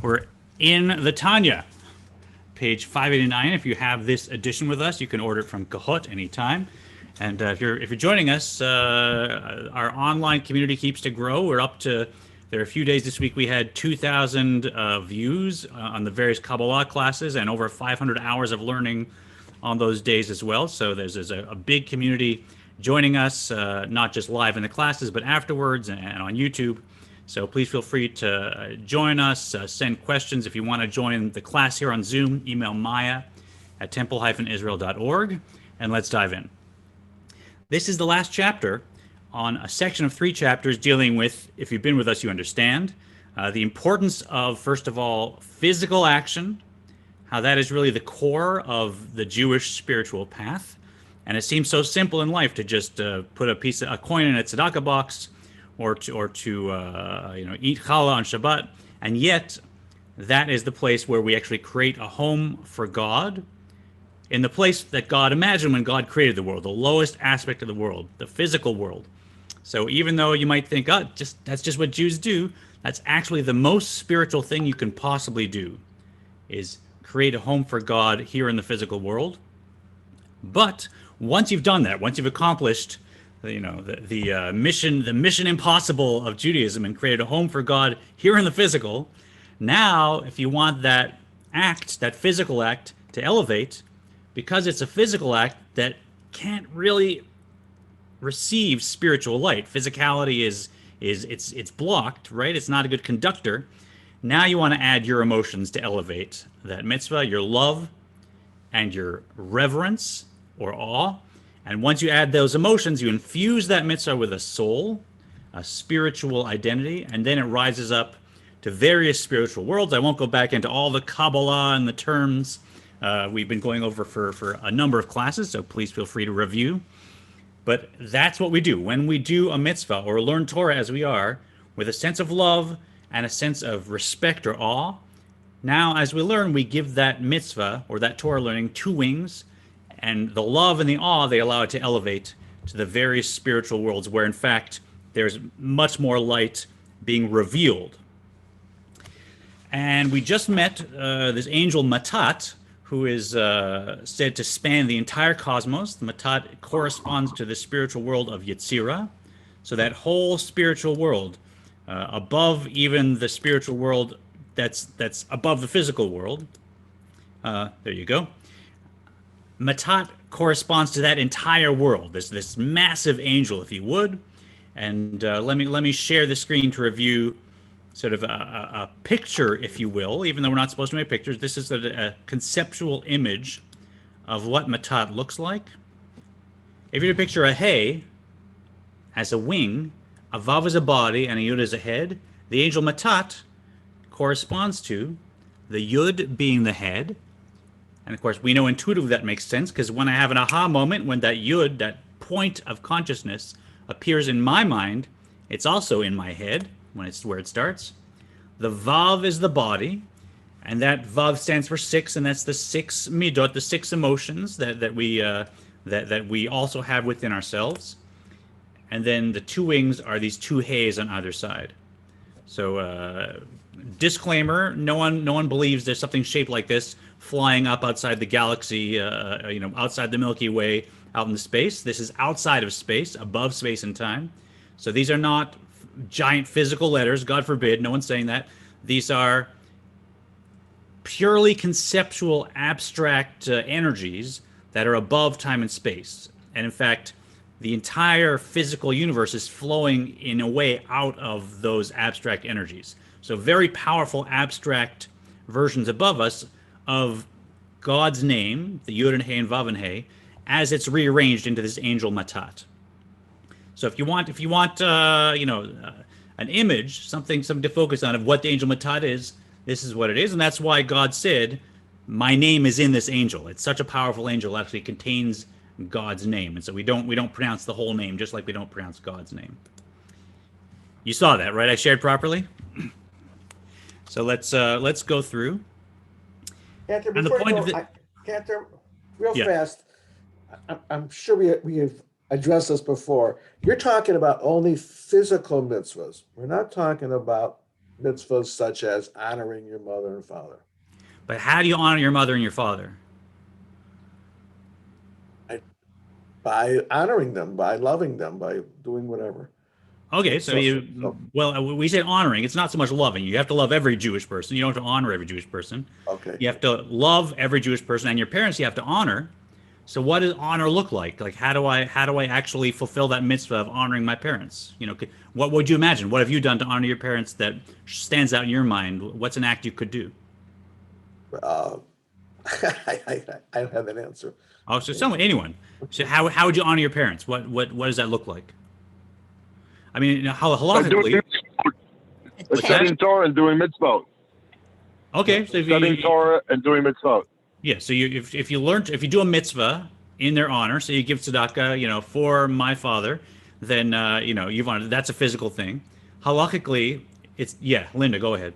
We're in the Tanya, page 589. If you have this edition with us, you can order it from Kahot anytime. And if you're joining us, our online community keeps to grow. We're up to, there are a few days this week we had 2,000 views on the various Kabbalah classes and over 500 hours of learning on those days as well. So there's a big community joining us, not just live in the classes, but afterwards and on YouTube. So please feel free to join us, send questions. If you want to join the class here on Zoom, email maya@temple-israel.org, and let's dive in. This is the last chapter on a section of 3 chapters dealing with, if you've been with us, you understand, the importance of, first of all, physical action, how that is really the core of the Jewish spiritual path. And it seems so simple in life to just put a coin in a tzedakah box, or to eat challah on Shabbat, and yet that is the place where we actually create a home for God, in the place that God imagined when God created the world, the lowest aspect of the world, the physical world. So even though you might think, that's just what Jews do, that's actually the most spiritual thing you can possibly do, is create a home for God here in the physical world. But once you've done that, once you've accomplished the mission impossible of Judaism and created a home for God here in the physical, now if you want that act, that physical act, to elevate, because it's a physical act that can't really receive spiritual light, physicality it's blocked, right? It's not a good conductor. Now you want to add your emotions to elevate that mitzvah, your love and your reverence or awe. And once you add those emotions, you infuse that mitzvah with a soul, a spiritual identity, and then it rises up to various spiritual worlds. I won't go back into all the Kabbalah and the terms we've been going over for a number of classes, so please feel free to review. But that's what we do. When we do a mitzvah or learn Torah as we are, with a sense of love and a sense of respect or awe, now as we learn, we give that mitzvah or that Torah learning 2 wings. And the love and the awe, they allow it to elevate to the various spiritual worlds where, in fact, there's much more light being revealed. And we just met this Angel Matat, who is said to span the entire cosmos. The Matat corresponds to the spiritual world of Yetzirah. So that whole spiritual world, above even the spiritual world that's above the physical world. There you go. Matat corresponds to that entire world, this massive angel, if you would. And let me share the screen to review sort of a picture, if you will, even though we're not supposed to make pictures. This is a conceptual image of what Matat looks like. If you were to picture a Hey as a wing, a Vav as a body, and a Yud as a head, the angel Matat corresponds to the Yud being the head. And of course, we know intuitively that makes sense, because when I have an aha moment, when that Yud, that point of consciousness, appears in my mind, it's also in my head, when it's where it starts. The Vav is the body, and that Vav stands for 6, and that's the 6 midot, the 6 emotions that we also have within ourselves. And then the 2 wings are these 2 Heys on either side. So disclaimer, no one believes there's something shaped like this flying up outside the galaxy, outside the Milky Way, out in the space. This is outside of space, above space and time. So these are not giant physical letters, God forbid, no one's saying that. These are purely conceptual, abstract energies that are above time and space. And in fact, the entire physical universe is flowing in a way out of those abstract energies. So very powerful abstract versions above us of God's name, the Yud and Hey and Vav and Hey, as it's rearranged into this angel Matat. So if you want an image, something to focus on of what the angel Matat is, this is what it is, and that's why God said, "My name is in this angel." It's such a powerful angel; it actually contains God's name, and so we don't pronounce the whole name, just like we don't pronounce God's name. You saw that, right? I shared properly. So let's go through. Cantor, Cantor, real fast. I'm sure we have addressed this before. You're talking about only physical mitzvahs. We're not talking about mitzvahs such as honoring your mother and father. But how do you honor your mother and your father? By honoring them, by loving them, by doing whatever. Okay, so we say honoring. It's not so much loving. You have to love every Jewish person. You don't have to honor every Jewish person. Okay. You have to love every Jewish person, and your parents you have to honor. So what does honor look like? Like how do I actually fulfill that mitzvah of honoring my parents? What would you imagine? What have you done to honor your parents that stands out in your mind? What's an act you could do? I don't have an answer. Oh, so anyone. So how would you honor your parents? What does that look like? I mean, halachically. Studying Torah and doing mitzvot. Okay, so studying Torah and doing mitzvot. Yeah, so if you do a mitzvah in their honor, so you give tzedakah, for my father, then you've honored. That's a physical thing. Halachically, it's Linda, go ahead.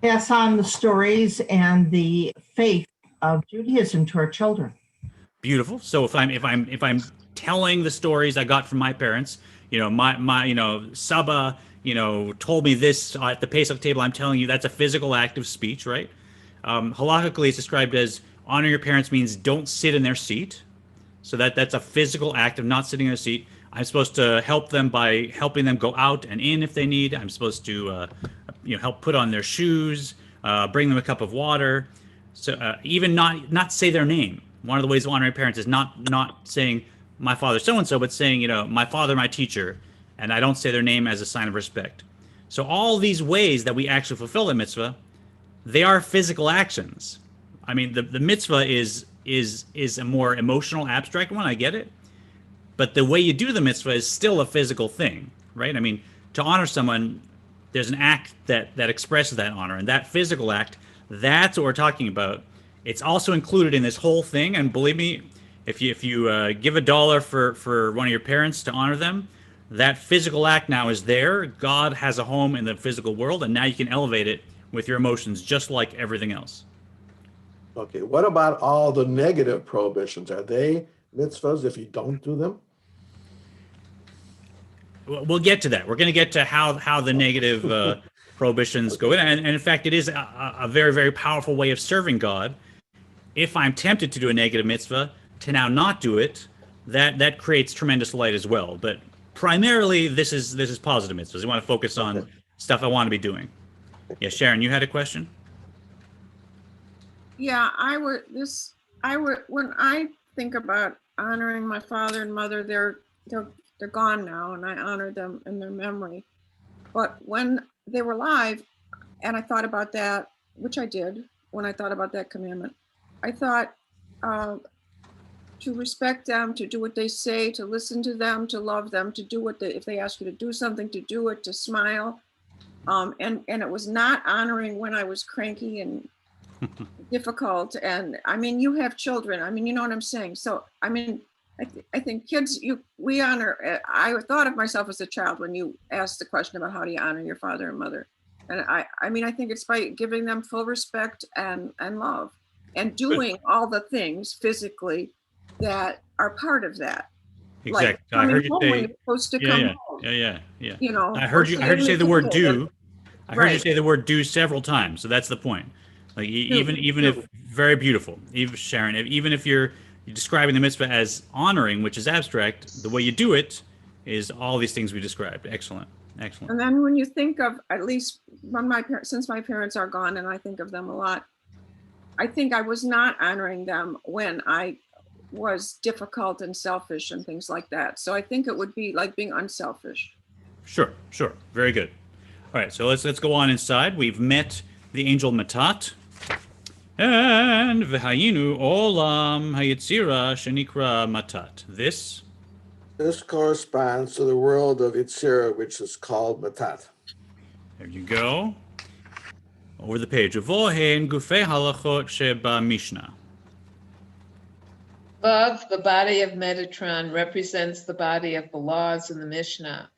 Pass on the stories and the faith of Judaism to our children. Beautiful. So if I'm telling the stories I got from my parents, my Saba, told me this at the Pesach table, I'm telling you, that's a physical act of speech, right? Halakhically, it's described as honor your parents means don't sit in their seat. So that's a physical act of not sitting in their seat. I'm supposed to help them by helping them go out and in if they need. I'm supposed to, help put on their shoes, bring them a cup of water. So even not say their name. One of the ways of honoring parents is not saying my father so-and-so, but saying, my father, my teacher, and I don't say their name as a sign of respect. So all these ways that we actually fulfill the mitzvah, they are physical actions. I mean, the mitzvah is a more emotional, abstract one. I get it. But the way you do the mitzvah is still a physical thing, right? I mean, to honor someone, there's an act that expresses that honor. And that physical act, that's what we're talking about. It's also included in this whole thing. And believe me, if you give $1 for one of your parents to honor them, that physical act now is there. God has a home in the physical world, and now you can elevate it with your emotions, just like everything else. Okay, what about all the negative prohibitions? Are they mitzvahs if you don't do them? We'll get to that. We're going to get to how the negative prohibitions go in. And in fact, it is a very, very powerful way of serving God. If I'm tempted to do a negative mitzvah, to now not do it, that creates tremendous light as well. But primarily, this is positive mitzvahs. I want to focus on stuff I want to be doing. Yeah, Sharon, you had a question? Yeah, when I think about honoring my father and mother, they're gone now, and I honor them in their memory. But when they were alive, and I thought about that, which I did when I thought about that commandment, I thought to respect them, to do what they say, to listen to them, to love them, to do if they ask you to do something, to do it, to smile. And it was not honoring when I was cranky and difficult. And I mean, you have children. I mean, you know what I'm saying? So, I mean, I think kids, we honor, I thought of myself as a child when you asked the question about how do you honor your father and mother. And I mean, I think it's by giving them full respect and love and doing all the things physically that are part of that. Exactly. Like I heard you say, when you're supposed to come home. Yeah. I heard you say the word do. I heard you say the word do several times. So that's the point. Like even if very beautiful, even Sharon, even if you're describing the mitzvah as honoring, which is abstract, the way you do it is all these things we described. Excellent. And then when you think of, at least when since my parents are gone and I think of them a lot, I think I was not honoring them when I was difficult and selfish and things like that. So I think it would be like being unselfish. Sure. Very good. All right, so let's go on inside. We've met the Angel Matat. And v'hayinu olam hayitzira shenikra matat. This corresponds to the world of Yitzira, which is called Matat. There you go. Over the page. Vohen gufei halachot sheba Mishnah. Above, the body of Metatron represents the body of the laws in the Mishnah,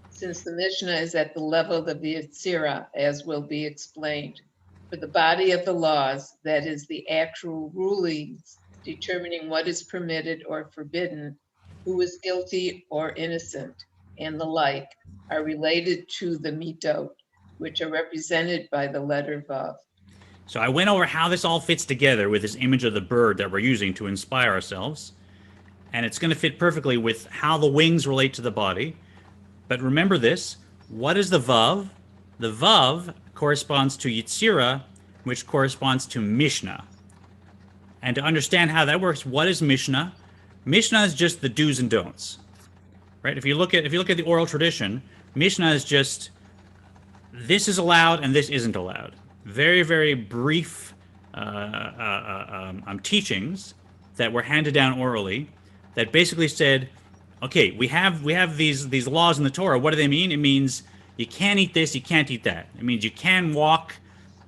since the Mishnah is at the level of the Yitzira, as will be explained. For the body of the laws, that is the actual rulings determining what is permitted or forbidden, who is guilty or innocent, and the like, are related to the mitot, which are represented by the letter Vav. So I went over how this all fits together with this image of the bird that we're using to inspire ourselves. And it's going to fit perfectly with how the wings relate to the body. But remember this, what is the Vav? The Vav corresponds to Yetzirah, which corresponds to Mishnah. And to understand how that works, what is Mishnah? Mishnah is just the do's and don'ts, right? If you look at the oral tradition, Mishnah is just this is allowed and this isn't allowed. Very, very brief teachings that were handed down orally that basically said, okay, we have these laws in the Torah. What do they mean? It means you can't eat this, you can't eat that. It means you can walk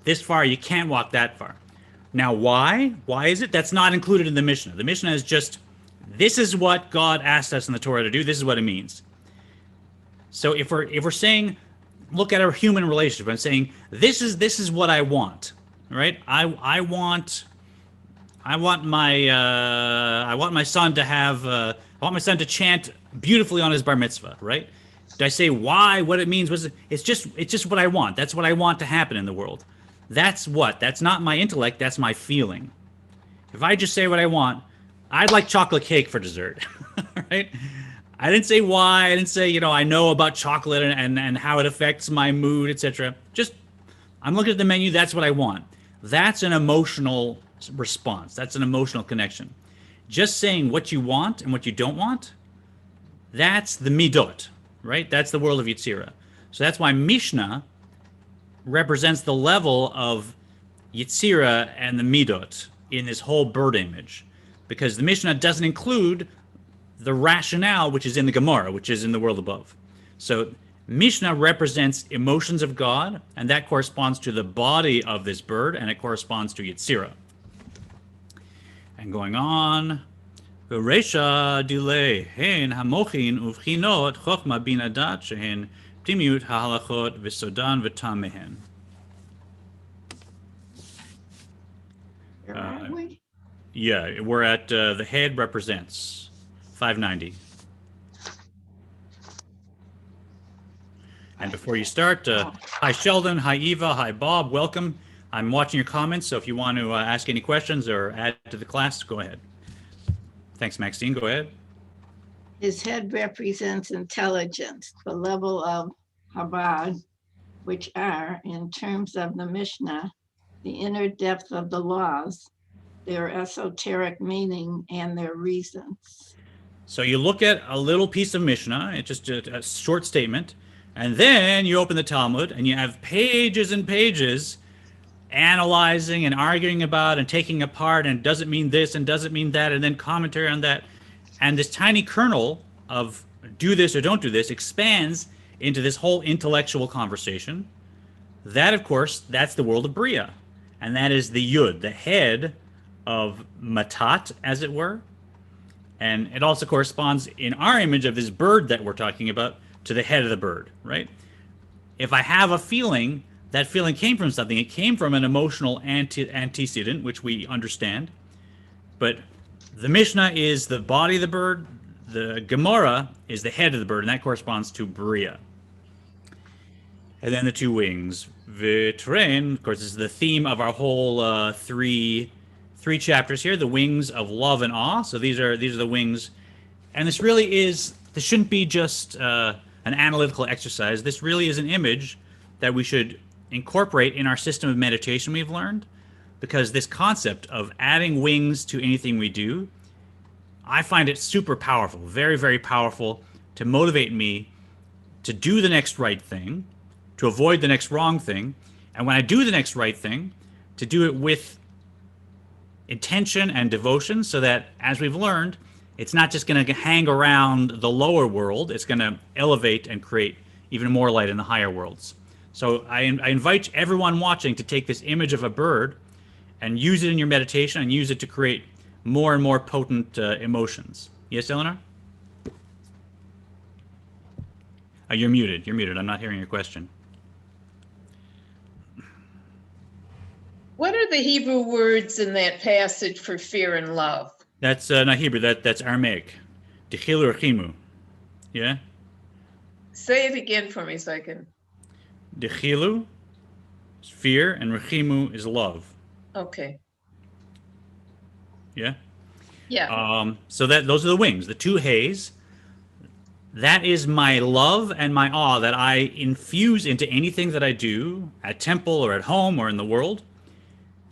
this far, you can't walk that far. Now, why? Why is it? That's not included in the Mishnah. The Mishnah is just, this is what God asked us in the Torah to do. This is what it means. So if we're saying, look at our human relationship, I'm saying, this is what I want, right? I want my son to have, I want my son to chant beautifully on his bar mitzvah, right? Did I say why, what it means? It's just what I want. That's what I want to happen in the world. That's not my intellect, that's my feeling. If I just say what I want, I'd like chocolate cake for dessert, right? I didn't say why, I didn't say, I know about chocolate and how it affects my mood, etc. Just, I'm looking at the menu, that's what I want. That's an emotional response, that's an emotional connection. Just saying what you want and what you don't want, that's the midot, right? That's the world of Yetzirah. So that's why Mishnah represents the level of Yetzirah and the midot in this whole bird image, because the Mishnah doesn't include the rationale which is in the Gemara, which is in the world above. So Mishnah represents emotions of God, and that corresponds to the body of this bird, and it corresponds to Yetzirah. And going on, V'reisha dilei hen hamochin uvchinot chochma bin adat shehen ptimiut hahalachot v'sodan v'tam mehen. Where are we? Yeah, we're at the head represents 590. And before you start, hi Sheldon, hi Eva, hi Bob, welcome. I'm watching your comments, so if you want to ask any questions or add to the class, go ahead. Thanks, Maxine, go ahead. His head represents intelligence, the level of Chabad, which are, in terms of the Mishnah, the inner depth of the laws, their esoteric meaning, and their reasons. So you look at a little piece of Mishnah, it's just a short statement, and then you open the Talmud and you have pages and pages analyzing and arguing about and taking apart, and does it mean this and does it mean that, and then commentary on that. And this tiny kernel of do this or don't do this expands into this whole intellectual conversation. That, of course, that's the world of Bria. And that is the Yud, the head of Matat, as it were. And it also corresponds in our image of this bird that we're talking about to the head of the bird, right? If I have a feeling, that feeling came from something. It came from an emotional antecedent, which we understand. But the Mishnah is the body of the bird. The Gemara is the head of the bird, and that corresponds to Bria. And then the two wings. V'trein, of course, is the theme of our whole three chapters here. The wings of love and awe. So these are the wings, and this shouldn't be just an analytical exercise. This really is an image that we should incorporate in our system of meditation we've learned, because this concept of adding wings to anything we do, I find it super powerful, very, very powerful to motivate me to do the next right thing, to avoid the next wrong thing, and when I do the next right thing, to do it with intention and devotion, so that, as we've learned, it's not just going to hang around the lower world, it's going to elevate and create even more light in the higher worlds. So I invite everyone watching to take this image of a bird and use it in your meditation and use it to create more and more potent emotions. Yes, Eleanor? You're muted. You're muted. I'm not hearing your question. What are the Hebrew words in that passage for fear and love? That's not Hebrew. That's Aramaic. Dichil urchimu. Yeah? Say it again for me so I can. Dechilu is fear, and Rechimu is love. Okay. Yeah. Yeah. So those are the wings, the two hays. That is my love and my awe that I infuse into anything that I do at temple or at home or in the world.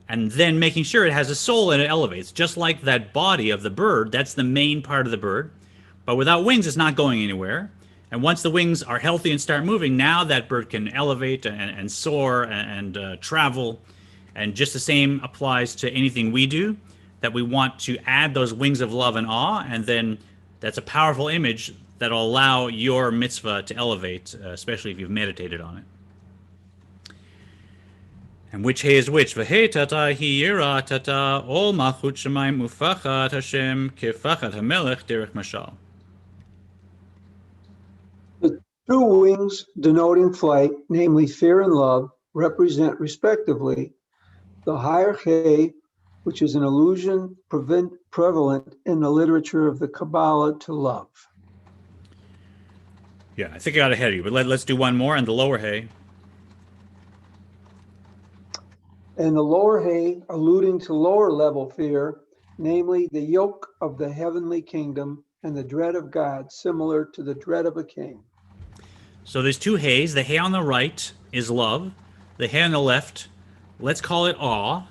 And then making sure it has a soul and it elevates, just like that body of the bird. That's the main part of the bird. But without wings, it's not going anywhere. And once the wings are healthy and start moving, now that bird can elevate and soar and travel. And just the same applies to anything we do, that we want to add those wings of love and awe. And then that's a powerful image that'll allow your mitzvah to elevate, especially if you've meditated on it. And which hay is which? V'hei tata hi yira tata ol malchut shemayim ufachat Hashem kefachat hamelech derech mashal. The two wings denoting flight, namely fear and love, represent respectively the higher hay, which is an allusion prevalent in the literature of the Kabbalah to love. Yeah, I think I got ahead of you, but let's do one more. And the lower hay. And the lower hay, alluding to lower level fear, namely the yoke of the heavenly kingdom and the dread of God, similar to the dread of a king. So there's two hays. The hay on the right is love. The hay on the left, let's call it awe.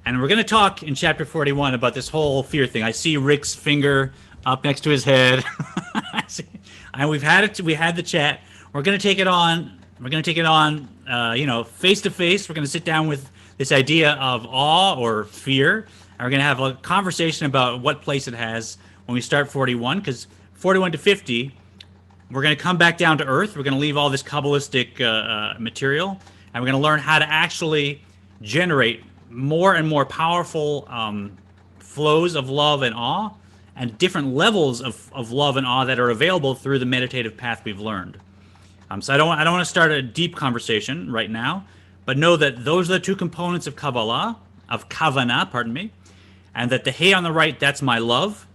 And we're going to talk in chapter 41 about this whole fear thing. I see Rick's finger up next to his head. And we had the chat. We're going to take it on. We're going to take it on, face to face. We're going to sit down with this idea of awe or fear. And we're going to have a conversation about what place it has when we start 41, because 41 to 50, we're going to come back down to earth. We're going to leave all this kabbalistic material, and we're going to learn how to actually generate more and more powerful flows of love and awe, and different levels of love and awe that are available through the meditative path we've learned. So I don't want to start a deep conversation right now, but know that those are the two components of Kabbalah, of Kavanah, and that the hay on the right, that's my love,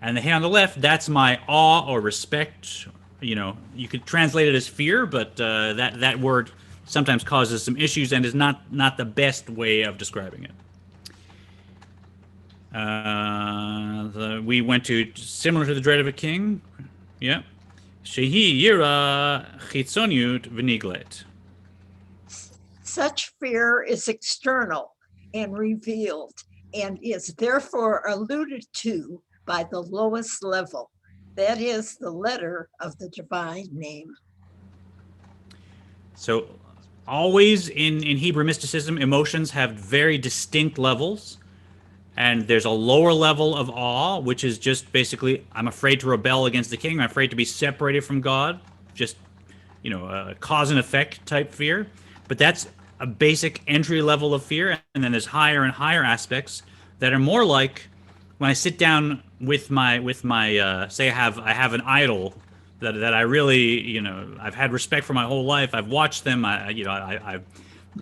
and the hay on the left, that's my awe or respect. You could translate it as fear, but that word sometimes causes some issues and is not the best way of describing it. We went to similar to the dread of a king. Yeah. Shehi yira chitzoniut v'niglet. Such fear is external and revealed, and is therefore alluded to by the lowest level. That is the letter of the divine name. So always in Hebrew mysticism, emotions have very distinct levels. And there's a lower level of awe, which is just basically, I'm afraid to rebel against the king. I'm afraid to be separated from God. Just, a cause and effect type fear. But that's a basic entry level of fear. And then there's higher and higher aspects that are more like when I sit down with my say I have an idol that I really, I've had respect for my whole life. I've watched them. I'm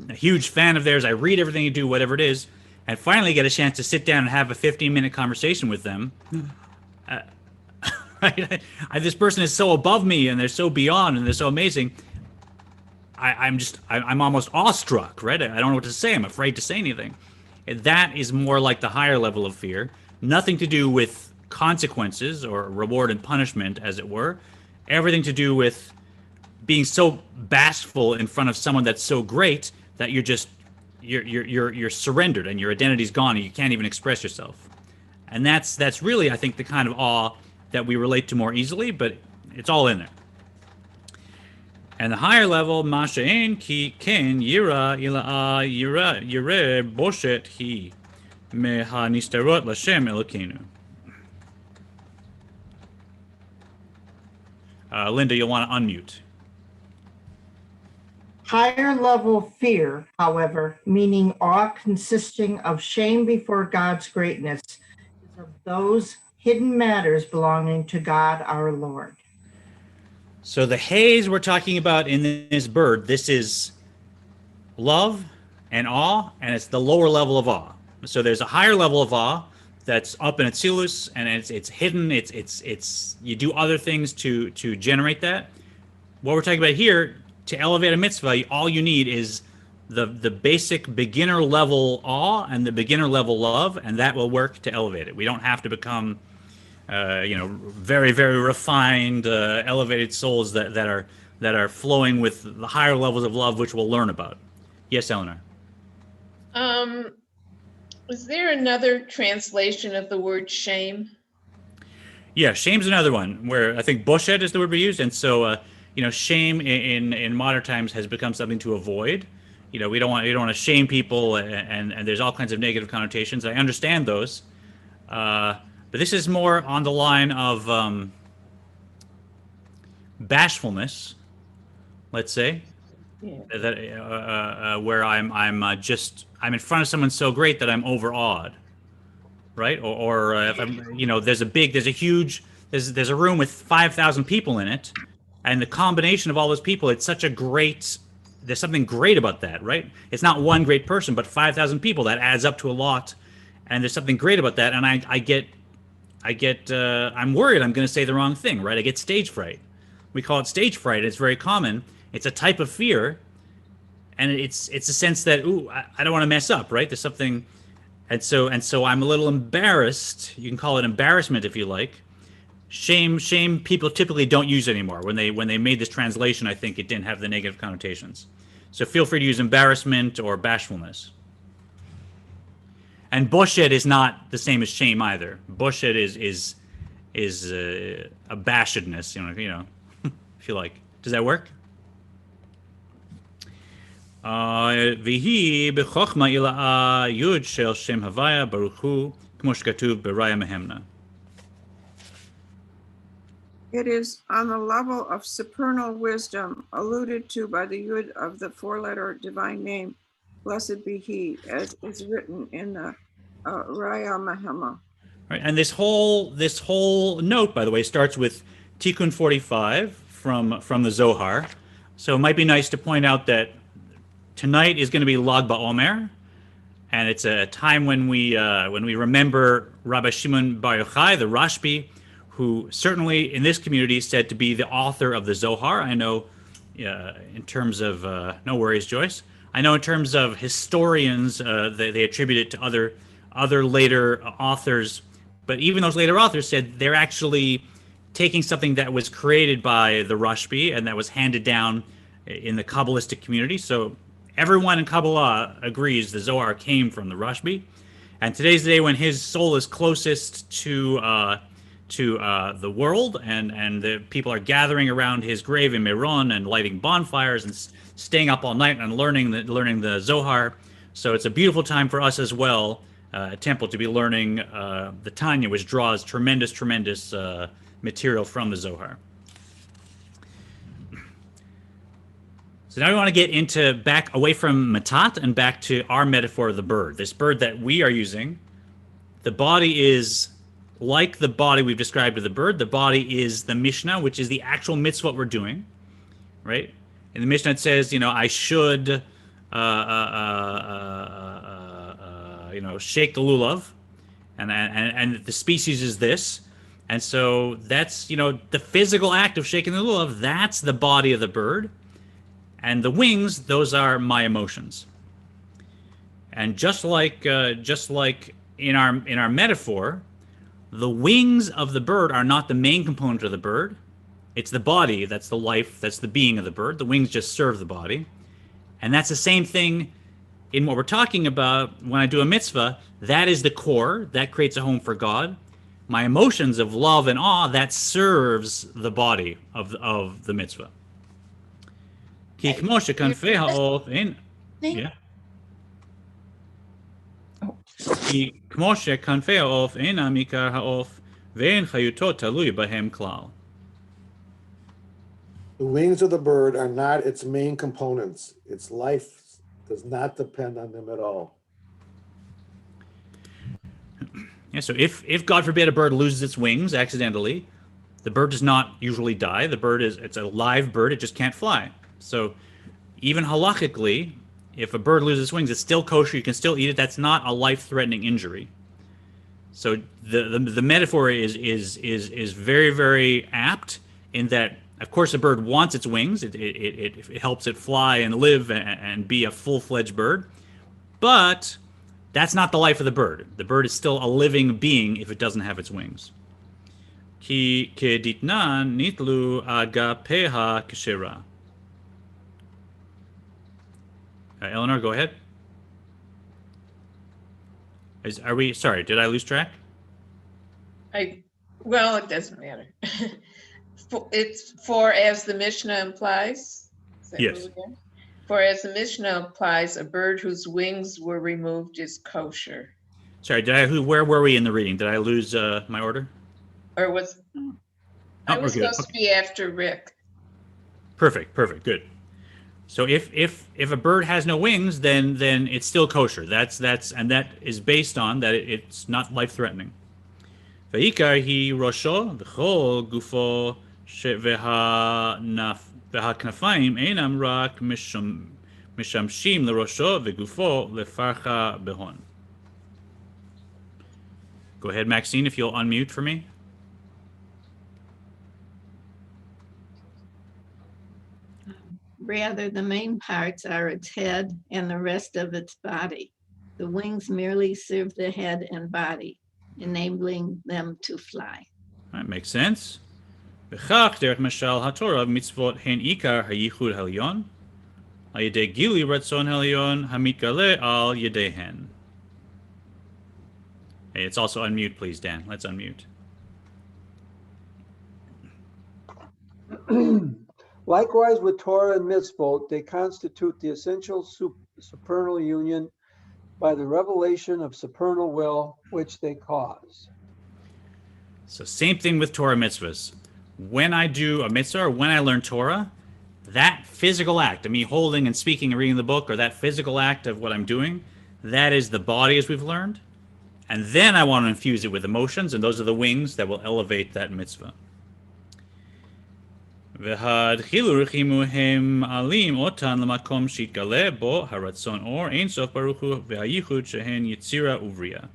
a huge fan of theirs. I read everything you do, whatever it is. And finally get a chance to sit down and have a 15-minute conversation with them. This person is so above me, and they're so beyond, and they're so amazing. I'm almost awestruck, right? I don't know what to say. I'm afraid to say anything. That is more like the higher level of fear. Nothing to do with consequences or reward and punishment, as it were. Everything to do with being so bashful in front of someone that's so great that you're surrendered and your identity's gone and you can't even express yourself. And that's really, I think, the kind of awe that we relate to more easily, but it's all in there. And the higher level, Masha'en ki ken yira ila'a yire boshet hi meha nistarot lashem elokenu. Linda, you'll want to unmute. Higher level fear, however, meaning awe consisting of shame before God's greatness, is of those hidden matters belonging to God our Lord. So the haze we're talking about in this bird, this is love and awe, and it's the lower level of awe. So there's a higher level of awe that's up in Atzilus, and it's hidden. It's you do other things to generate that. What we're talking about here to elevate a mitzvah, all you need is the basic beginner level awe and the beginner level love, and that will work to elevate it. We don't have to become, very, very refined, elevated souls that are flowing with the higher levels of love, which we'll learn about. Yes, Eleanor. Is there another translation of the word shame? Yeah, shame's another one where I think boshed is the word we use, and so shame in modern times has become something to avoid. We don't want to shame people, and there's all kinds of negative connotations. I understand those, but this is more on the line of bashfulness, let's say. Yeah. That where I'm in front of someone so great that I'm overawed, right? Or if I'm, there's a room with 5,000 people in it, and the combination of all those people, it's such a great. There's something great about that, right? It's not one great person, but 5,000 people. That adds up to a lot, and there's something great about that. And I'm worried I'm going to say the wrong thing, right? I get stage fright. We call it stage fright. It's very common. It's a type of fear, and it's a sense that, I don't want to mess up, right? There's something, and so I'm a little embarrassed. You can call it embarrassment if you like. Shame people typically don't use anymore. When they made this translation, I think it didn't have the negative connotations. So feel free to use embarrassment or bashfulness. And boshed is not the same as shame either. Boshed is a bashedness, if you like. Does that work? Vihi b'chochma ila'a yud shel shem havaya baruch hu k'mo shekatuv b'raya mehemna. It is on the level of supernal wisdom alluded to by the yud of the four-letter divine name, blessed be he, as is written in the Raya Mehemna. Right, and this whole note, by the way, starts with Tikkun 45 from the Zohar. So it might be nice to point out that tonight is going to be Lag BaOmer, and it's a time when we remember Rabbi Shimon Bar Yochai, the Rashbi, who certainly in this community is said to be the author of the Zohar. I know in terms of, no worries, Joyce. I know in terms of historians, they attribute it to other later authors, but even those later authors said they're actually taking something that was created by the Rashbi and that was handed down in the Kabbalistic community. So everyone in Kabbalah agrees the Zohar came from the Rashbi, and today's the day when his soul is closest to the world, and the people are gathering around his grave in Meron and lighting bonfires and staying up all night and learning the Zohar. So it's a beautiful time for us as well, at Temple, to be learning the Tanya, which draws tremendous material from the Zohar. So now we want to get back away from Matat and back to our metaphor of the bird. This bird that we are using, the body is like the body we've described of the bird. The body is the Mishnah, which is the actual mitzvah we're doing, right? In the Mishnah it says, I should, shake the lulav, and the species is this, and so that's the physical act of shaking the lulav. That's the body of the bird, and the wings, those are my emotions. And just like in our metaphor, the wings of the bird are not the main component of the bird. It's the body, that's the life, that's the being of the bird. The wings just serve the body. And that's the same thing in what we're talking about when I do a mitzvah. That is the core, that creates a home for God. My emotions of love and awe, that serves the body of the mitzvah. Ki kmo shekanfei ha'of ein. Yeah. כי כמו שכנפי העוף אינם עיקר העוף ואין חיותו תלוי בהם כלל. The wings of the bird are not its main components. Its life does not depend on them at all. Yeah, so if God forbid a bird loses its wings accidentally, the bird does not usually die. It's a live bird, it just can't fly. So even halachically, if a bird loses wings, it's still kosher. You can still eat it. That's not a life-threatening injury. So the metaphor is very, very apt in that Of course, a bird wants its wings. It helps it fly and live and be a full-fledged bird. But that's not the life of the bird. The bird is still a living being if it doesn't have its wings. Ki keditnan nitlu agapeha kshira. Eleanor, go ahead. Are we, sorry, did I lose track? Well, it doesn't matter. It's for as the Mishnah implies. Yes. For as the Mishnah implies, a bird whose wings were removed is kosher. Sorry, where were we in the reading? Did I lose my order? Or was I was supposed to be after Rick. Perfect, good. So if a bird has no wings, then it's still kosher. That's and that is based on that it's not life-threatening. V'ikar hi rosho v'chol gufo v'haknafayim einam rak mishamshim l'rosho v'gufo lefarcha behon. Go ahead, Maxine, if you'll unmute for me. Rather, the main parts are its head and the rest of its body. The wings merely serve the head and body, enabling them to fly. That makes sense. B'chach derech mashal haTorah mitzvot hen ikar hayichud halyon, al yedei gili ratzon halyon hamitgale al yedehen. Hey, it's also unmute, please, Dan. Let's unmute. Likewise with Torah and mitzvot, they constitute the essential supernal union by the revelation of supernal will, which they cause. So same thing with Torah mitzvahs. When I do a mitzvah or when I learn Torah, that physical act of me holding and speaking and reading the book, or that physical act of what I'm doing, that is the body as we've learned. And then I want to infuse it with emotions, and those are the wings that will elevate that mitzvah. V'hadchilu alim otan lamakom shitgale bo haratzon or ein sof baruch hu v'hayichud shehen yitzira uvriya.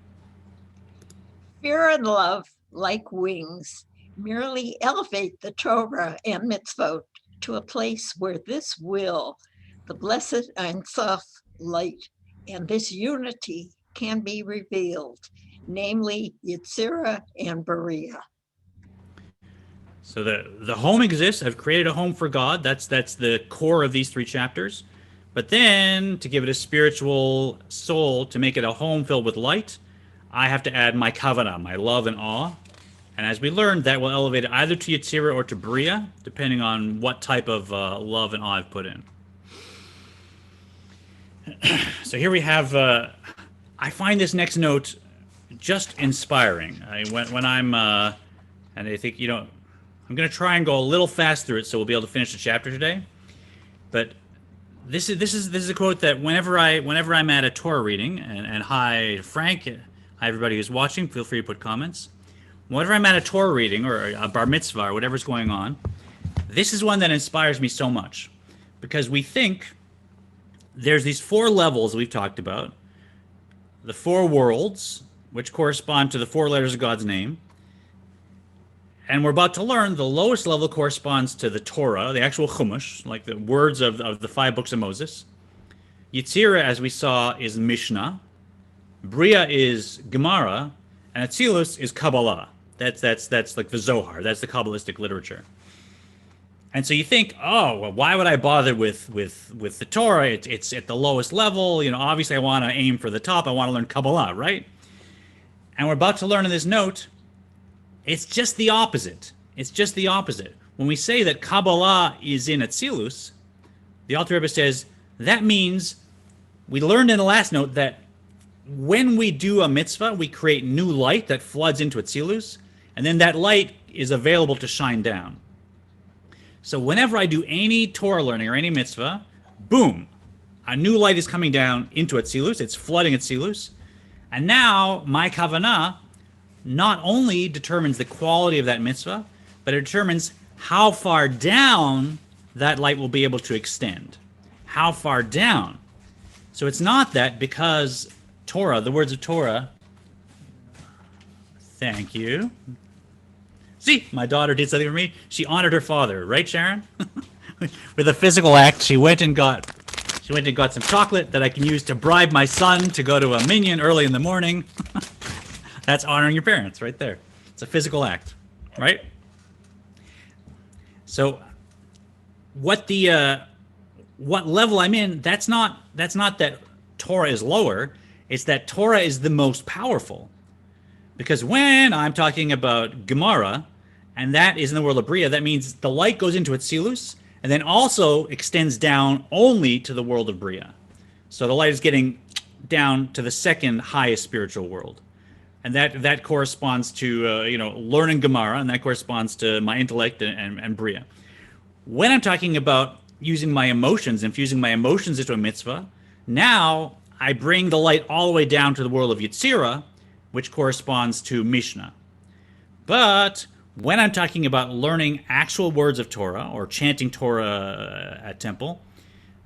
Fear and love, like wings, merely elevate the Torah and mitzvot to a place where this will, the blessed Ein Sof light, and this unity can be revealed, namely Yitzira and Beriah. So the home exists. I've created a home for God. That's the core of these 3 chapters. But then to give it a spiritual soul, to make it a home filled with light, I have to add my Kavanah, my love and awe. And as we learned, that will elevate it either to Yitzira or to Beriah, depending on what type of love and awe I've put in. So here we have, I find this next note just inspiring. When I'm, and I think, I'm going to try and go a little fast through it so we'll be able to finish the chapter today. But this is a quote that whenever I'm at a Torah reading, and hi Frank, hi everybody who's watching, feel free to put comments. Whenever I'm at a Torah reading or a bar mitzvah or whatever's going on, this is one that inspires me so much, because we think there's these 4 levels we've talked about, the 4 worlds, which correspond to the 4 letters of God's name. And we're about to learn the lowest level corresponds to the Torah, the actual Chumash, like the words of the 5 books of Moses. Yitzira, as we saw, is Mishnah. Beriah is Gemara. And Atzilus is Kabbalah. That's like the Zohar. That's the kabbalistic literature. And so you think, oh, well, why would I bother with the Torah? It's at the lowest level. Obviously I want to aim for the top. I want to learn Kabbalah, right? And we're about to learn in this note, it's just the opposite. It's just the opposite. When we say that Kabbalah is in Atzilus, the Alter Rebbe says, that means, we learned in the last note that when we do a mitzvah, we create new light that floods into Atzilus, and then that light is available to shine down. So whenever I do any Torah learning or any mitzvah, boom, a new light is coming down into Atzilus, it's flooding Atzilus, and now my Kavanah not only determines the quality of that mitzvah, but it determines how far down that light will be able to extend. How far down. So it's not that because Torah, the words of Torah, thank you. See, my daughter did something for me. She honored her father, right, Sharon? With a physical act, she went and got some chocolate that I can use to bribe my son to go to a minyan early in the morning. That's honoring your parents right there. It's a physical act, right? So what level I'm in, that's not that Torah is lower, it's that Torah is the most powerful. Because when I'm talking about Gemara, and that is in the world of Bria, that means the light goes into Atzilus, and then also extends down only to the world of Bria. So the light is getting down to the second highest spiritual world. And that corresponds to learning Gemara, and that corresponds to my intellect and Bria. When I'm talking about using my emotions, infusing my emotions into a mitzvah, now I bring the light all the way down to the world of Yetzirah, which corresponds to Mishnah. But when I'm talking about learning actual words of Torah or chanting Torah at temple,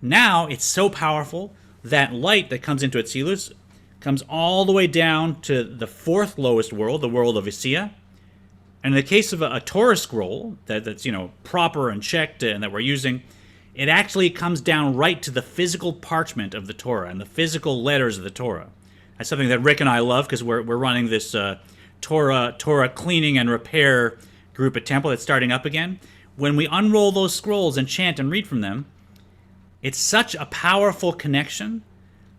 now it's so powerful that light that comes into Atzilus comes all the way down to the fourth lowest world, the world of Isiya. And in the case of a Torah scroll that's proper and checked and that we're using, it actually comes down right to the physical parchment of the Torah and the physical letters of the Torah. That's something that Rick and I love because we're running this Torah cleaning and repair group at Temple that's starting up again. When we unroll those scrolls and chant and read from them, it's such a powerful connection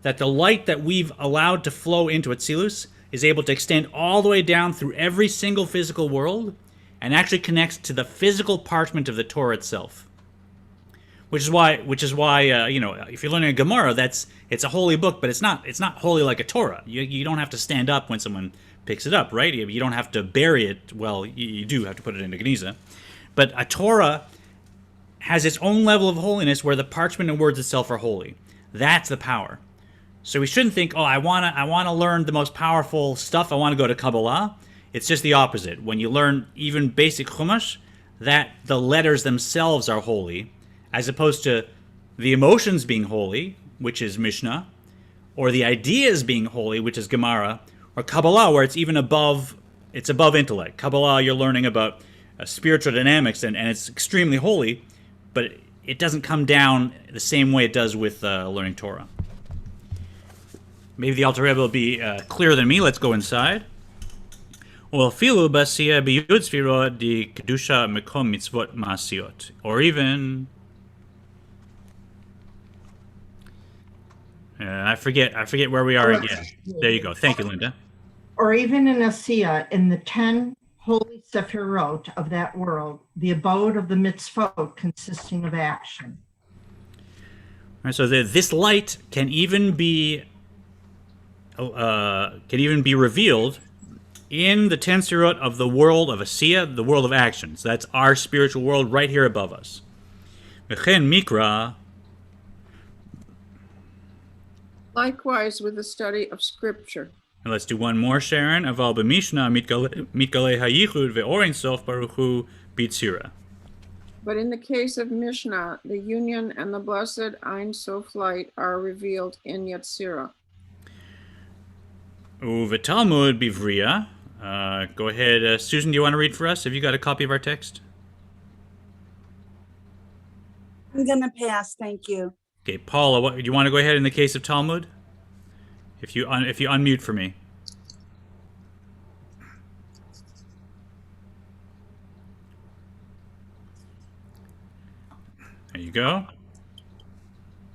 that the light that we've allowed to flow into Atzilus is able to extend all the way down through every single physical world and actually connects to the physical parchment of the Torah itself. Which is why if you're learning a Gemara, it's a holy book, but it's not holy like a Torah. You don't have to stand up when someone picks it up, right? You don't have to bury it. Well, you do have to put it in a Geniza. But a Torah has its own level of holiness where the parchment and words itself are holy. That's the power. So we shouldn't think, I want to learn the most powerful stuff. I want to go to Kabbalah. It's just the opposite. When you learn even basic Chumash, that the letters themselves are holy, as opposed to the emotions being holy, which is Mishnah, or the ideas being holy, which is Gemara, or Kabbalah, where it's even above intellect. Kabbalah, you're learning about spiritual dynamics, and it's extremely holy, but it doesn't come down the same way it does with learning Torah. Maybe the Alter Rebbe will be clearer than me. Let's go inside. Or even, I forget where we are again. There you go. Thank you, Linda. Or even in Asiya, in the 10 holy sephirot of that world, the abode of the mitzvot consisting of action. All right, so this light can even be revealed in the 10 sefirot of the world of Asiya, the world of action. So that's our spiritual world right here above us. V'chen mikra. Likewise with the study of scripture. And let's do one more, Sharon. Aval b'Mishnah mitgalei hayichud ve'or ein sof baruch hu b'Yetzirah. But in the case of Mishnah, the union and the blessed Ein Sof light are revealed in Yetzirah. Uvetalmud bivriya. Go ahead, Susan. Do you want to read for us? Have you got a copy of our text? I'm gonna pass, thank you. Okay, Paula, do you want to go ahead in the case of Talmud? If you unmute for me. There you go.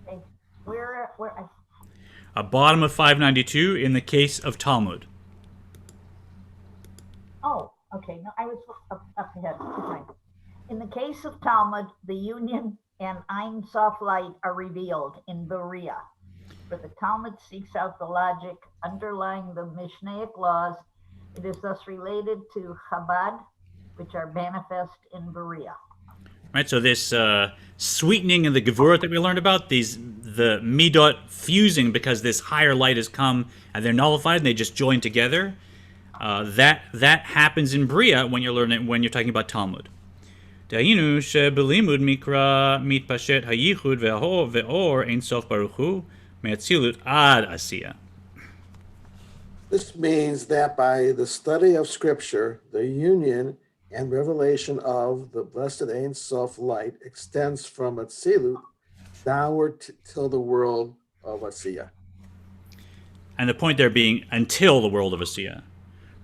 Okay. Where Bottom of 592 in the case of Talmud. Oh, okay. No, I was up ahead. Right. In the case of Talmud, the union and Ein Sof light are revealed in Berea. For the Talmud seeks out the logic underlying the Mishnaic laws. It is thus related to Chabad, which are manifest in Berea. Right, so this sweetening of the Gevurot that we learned about, the midot fusing because this higher light has come and they're nullified and they just join together. That happens in Bria when you're talking about Talmud. Da'inu shebelimud mikra mitpashet hayichud ve'or ein sof baruch hu me'atzilut ad asiya. This means that by the study of Scripture, the union and revelation of the blessed Ein Sof light extends from Atzilut downward till the world of Asiya. And the point there being until the world of Asiya.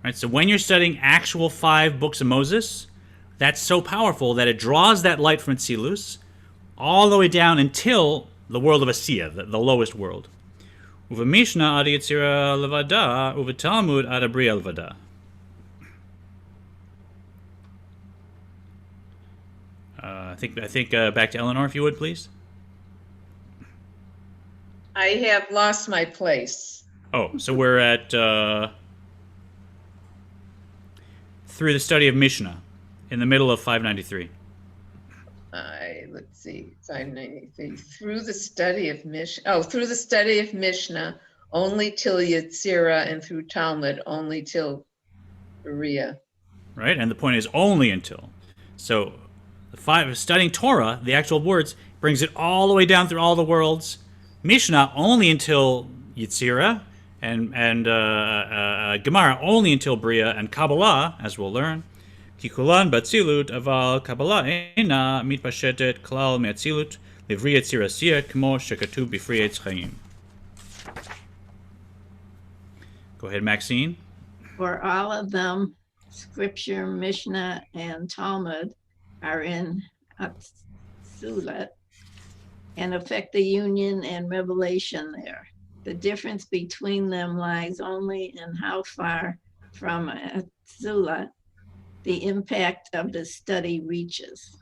Right? So when you're studying actual 5 books of Moses, that's so powerful that it draws that light from Atzilus all the way down until the world of Asiya, the lowest world. Uva Mishnah ad Yetzira levada, uva Talmud ad Abriya levada. I think back to Eleanor, if you would, please. I have lost my place. Oh, so we're at through the study of Mishnah in the middle of 593. Let's see, 593. Through the study of Mishnah. Through the study of Mishnah, only till Yetzirah, and through Talmud, only till Berea. Right, and the point is only until. So the 5 studying Torah, the actual words, brings it all the way down through all the worlds. Mishnah only until Yetzirah, and Gemara only until Bria, and Kabbalah, as we'll learn, Kikulan batzilut aval Kabbalah ena mitpashetet klal me'atzilut livri Yetzirah siyah kmo shekatuv b'fri Eitz Chaim. Go ahead, Maxine. For all of them, Scripture, Mishnah, and Talmud are in Atzilut and affect the union and revelation there. The difference between them lies only in how far from Atzilut the impact of the study reaches.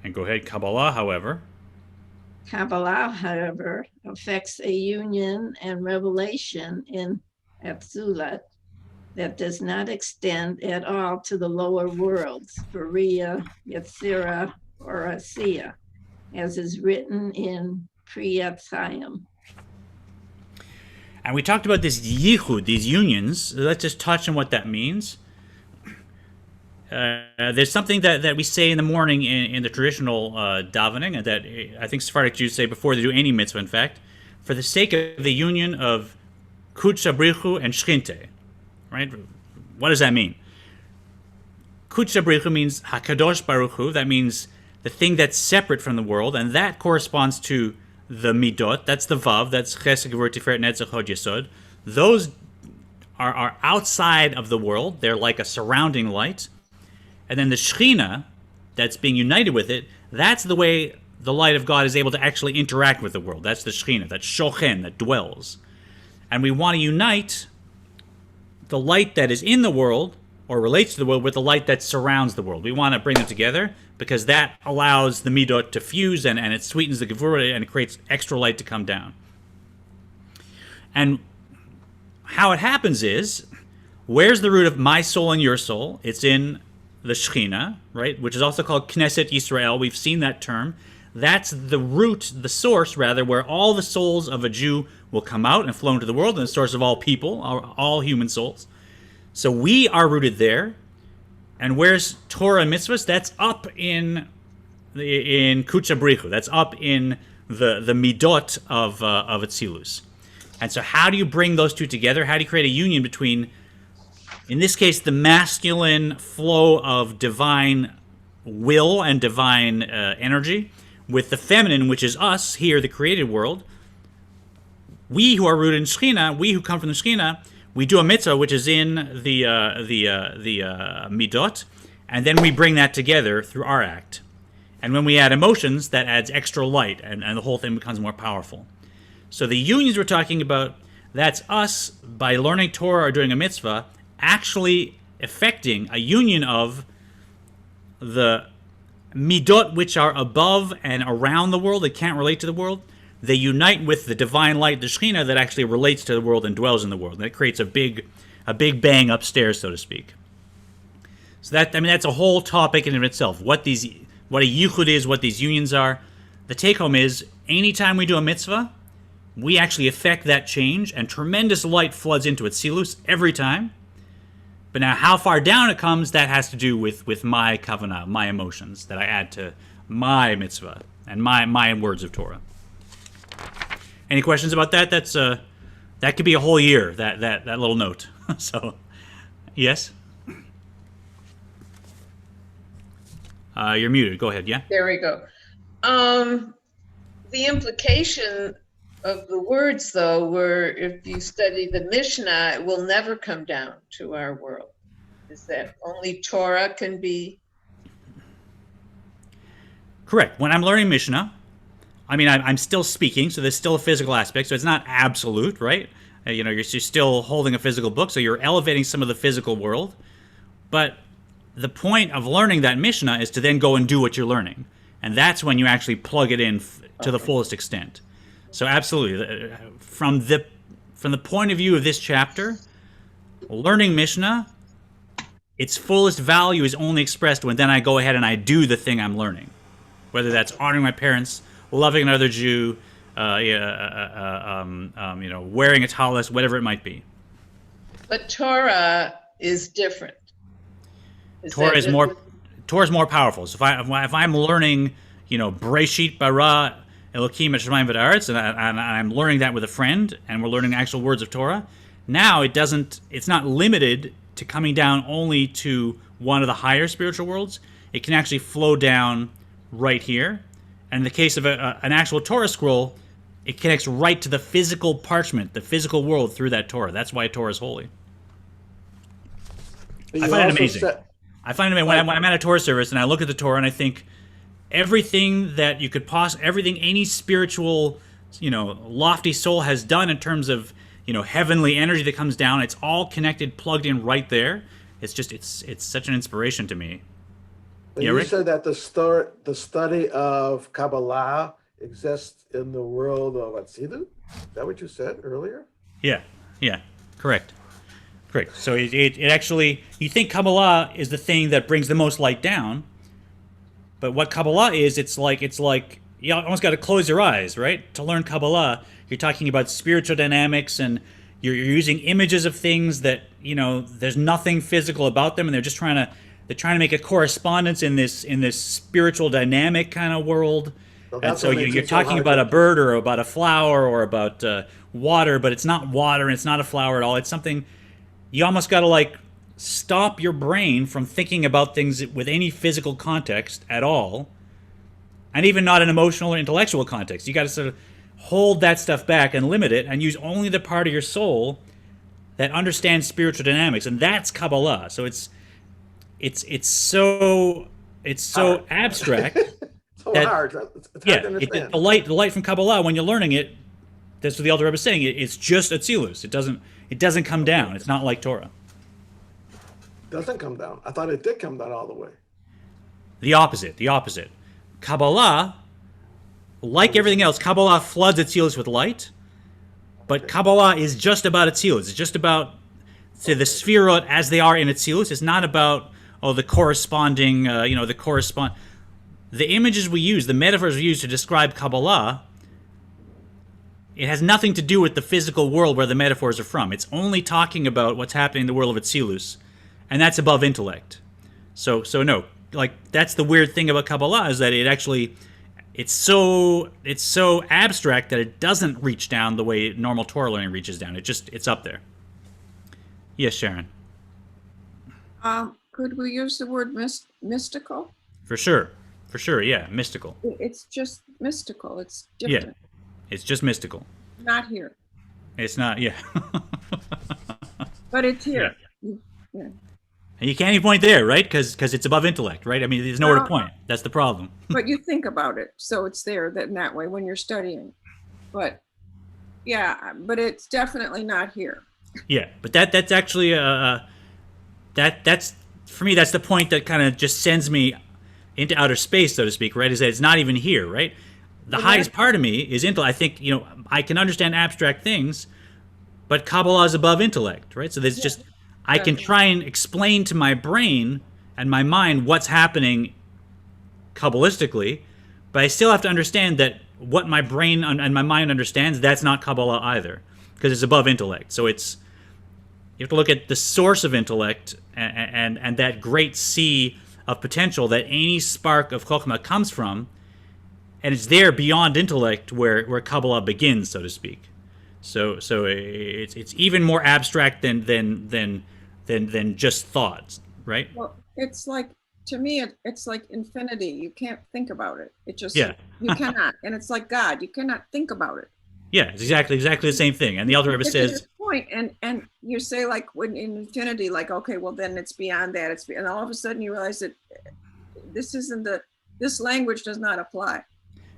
And go ahead, Kabbalah, however. Kabbalah, however, affects a union and revelation in Atzilut that does not extend at all to the lower worlds, Berea, Yetzirah, or Asiya, as is written in Priyat Chaim. And we talked about this yichud, these unions. Let's just touch on what that means. There's something that we say in the morning in the traditional davening, and that I think Sephardic Jews say before they do any mitzvah, in fact, for the sake of the union of Kudsha Brichu and Shchinte. Right? What does that mean? Kudsha Brichu means Hakadosh Baruch Hu. That means the thing that's separate from the world, and that corresponds to the midot. That's the vav. That's Chesed, Gevurah, Tiferet, Netzach, Hod, Yesod. Those are outside of the world. They're like a surrounding light. And then the Shekhinah, that's being united with it, that's the way the light of God is able to actually interact with the world. That's the Shekhinah, that Shochen, that dwells. And we want to unite the light that is in the world, or relates to the world, with the light that surrounds the world. We want to bring them together, because that allows the midot to fuse, and it sweetens the Gevurah, and it creates extra light to come down. And how it happens is, where's the root of my soul and your soul? It's in the Shekhinah, right, which is also called Knesset Yisrael. We've seen that term. That's the root, the source, rather, where all the souls of a Jew will come out and flow into the world, and the source of all people, all human souls. So we are rooted there. And where's Torah and mitzvahs? That's up in Kudsha Brichu. That's up in the midot of Atzilus. And so how do you bring those two together? How do you create a union between, in this case, the masculine flow of divine will and divine energy, with the feminine, which is us here, the created world? We who are rooted in Shekhinah, we who come from the Shekhinah, we do a mitzvah, which is in the midot, and then we bring that together through our act. And when we add emotions, that adds extra light, and the whole thing becomes more powerful. So the unions we're talking about, that's us, by learning Torah or doing a mitzvah, actually effecting a union of the midot, which are above and around the world, they can't relate to the world. They unite with the divine light, the Shekhinah, that actually relates to the world and dwells in the world. And it creates a big bang upstairs, so to speak. So that's a whole topic in and of itself. What a yichud is, what these unions are. The take home is, anytime we do a mitzvah, we actually affect that change, and tremendous light floods into Atzilus every time. But now how far down it comes, that has to do with my kavanah, my emotions, that I add to my mitzvah and my words of Torah. Any questions about that? That could be a whole year, that little note. So, yes? You're muted. Go ahead. Yeah. There we go. The implication of the words, though, were if you study the Mishnah, it will never come down to our world. Is that only Torah can be? Correct. When I'm learning Mishnah, I mean, I'm still speaking, so there's still a physical aspect, so it's not absolute, right? You're still holding a physical book, so you're elevating some of the physical world. But the point of learning that Mishnah is to then go and do what you're learning. And that's when you actually plug it in to the fullest extent. So absolutely, from the point of view of this chapter, learning Mishnah, its fullest value is only expressed when then I go ahead and I do the thing I'm learning. Whether that's honoring my parents, loving another Jew, wearing a tallis, whatever it might be. But Torah is different. Torah is more powerful. So if I'm learning, Bereshit bara Elokim et Shemayim v'Haaretz, and I'm learning that with a friend, and we're learning actual words of Torah, now it's not limited to coming down only to one of the higher spiritual worlds. It can actually flow down right here. And in the case of an actual Torah scroll, it connects right to the physical parchment, the physical world through that Torah. That's why Torah is holy. I find it amazing. I find it amazing when I'm at a Torah service and I look at the Torah and I think everything that you could everything any spiritual, lofty soul has done in terms of, heavenly energy that comes down, it's all connected, plugged in right there. It's just, it's such an inspiration to me. You Rick? said that the study of Kabbalah exists in the world of Atzilus? Is that what you said earlier? Yeah, correct. So it actually, you think Kabbalah is the thing that brings the most light down, but what Kabbalah is, it's like you almost got to close your eyes, right? To learn Kabbalah, you're talking about spiritual dynamics, and you're using images of things that, there's nothing physical about them, and they're trying to make a correspondence in this spiritual dynamic kind of world. And so you're talking about a bird or about a flower or about water, but it's not water and it's not a flower at all. It's something you almost got to stop your brain from thinking about things with any physical context at all, and even not an emotional or intellectual context. You got to sort of hold that stuff back and limit it and use only the part of your soul that understands spiritual dynamics, and that's Kabbalah. So it's so abstract. Hard. It's hard to understand. The light from Kabbalah, when you're learning it, that's what the Alter Rebbe is saying. It's just Atzilus. It doesn't come down. It's not like Torah. Doesn't come down. I thought it did come down all the way. The opposite. Kabbalah, like everything else, Kabbalah floods Atzilus with light, but Kabbalah is just about Atzilus. It's just about the Sefirot as they are in Atzilus. It's not about the corresponding, the images we use, the metaphors we use to describe Kabbalah. It has nothing to do with the physical world where the metaphors are from. It's only talking about what's happening in the world of Atzilus, and that's above intellect. So no, that's the weird thing about Kabbalah, is that it's so abstract that it doesn't reach down the way normal Torah learning reaches down. It's up there. Yes, Sharon. Could we use the word mystical? For sure, yeah, mystical. It's just mystical. It's different. Yeah, it's just mystical. Not here. It's not, yeah. But it's here. Yeah. And you can't even point there, right? Because it's above intellect, right? I mean, there's nowhere to point. That's the problem. But you think about it, so it's there in that way when you're studying. But yeah, but it's definitely not here. Yeah, but that's actually that's for me. That's the point that kind of just sends me into outer space, so to speak. Right? Is that it's not even here, right? The highest part of me is intellect. I think I can understand abstract things, but Kabbalah is above intellect, right? So there's just I can try and explain to my brain and my mind what's happening kabbalistically, but I still have to understand that what my brain and my mind understands, that's not Kabbalah either, because it's above intellect. So you have to look at the source of intellect and that great sea of potential that any spark of Chokhmah comes from, and it's there beyond intellect where Kabbalah begins, so to speak. So it's even more abstract than just thoughts, right? Well, it's like to me, it's like infinity. You can't think about it. It just, Yeah. you cannot. And it's like God, you cannot think about it. Yeah, it's exactly the same thing. And the Alter Rebbe Get to says, this point, and you say, like, when in infinity, like, okay, well then it's beyond that. And all of a sudden you realize that this language does not apply.